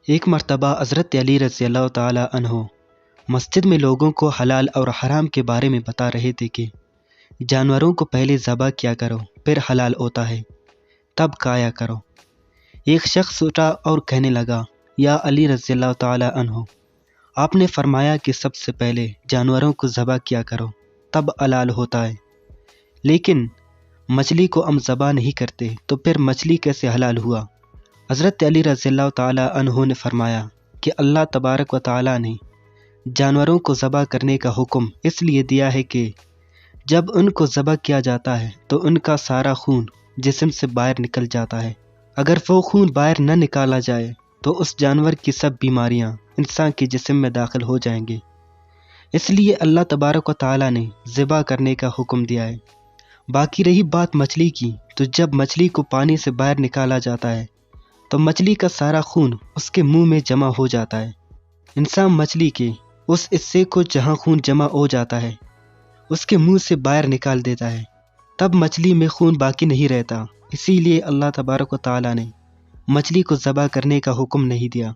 ایک مرتبہ حضرت علی رضی اللہ تعالیٰ عنہ مسجد میں لوگوں کو حلال اور حرام کے بارے میں بتا رہے تھے کہ جانوروں کو پہلے ذبح کیا کرو، پھر حلال ہوتا ہے تب کھایا کرو۔ ایک شخص اٹھا اور کہنے لگا، یا علی رضی اللہ تعالیٰ عنہ، آپ نے فرمایا کہ سب سے پہلے جانوروں کو ذبح کیا کرو تب حلال ہوتا ہے، لیکن مچھلی کو ہم ذبح نہیں کرتے تو پھر مچھلی کیسے حلال ہوا؟ حضرت علی رضی اللہ تعالیٰ عنہ نے فرمایا کہ اللہ تبارک و تعالیٰ نے جانوروں کو ذبح کرنے کا حکم اس لیے دیا ہے کہ جب ان کو ذبح کیا جاتا ہے تو ان کا سارا خون جسم سے باہر نکل جاتا ہے۔ اگر وہ خون باہر نہ نکالا جائے تو اس جانور کی سب بیماریاں انسان کے جسم میں داخل ہو جائیں گے، اس لیے اللہ تبارک و تعالیٰ نے ذبح کرنے کا حکم دیا ہے۔ باقی رہی بات مچھلی کی، تو جب مچھلی کو پانی سے باہر نکالا جاتا ہے تو مچھلی کا سارا خون اس کے منہ میں جمع ہو جاتا ہے۔ انسان مچھلی کے اس حصے کو جہاں خون جمع ہو جاتا ہے اس کے منہ سے باہر نکال دیتا ہے، تب مچھلی میں خون باقی نہیں رہتا، اسی لیے اللہ تبارک و تعالیٰ نے مچھلی کو ذبح کرنے کا حکم نہیں دیا۔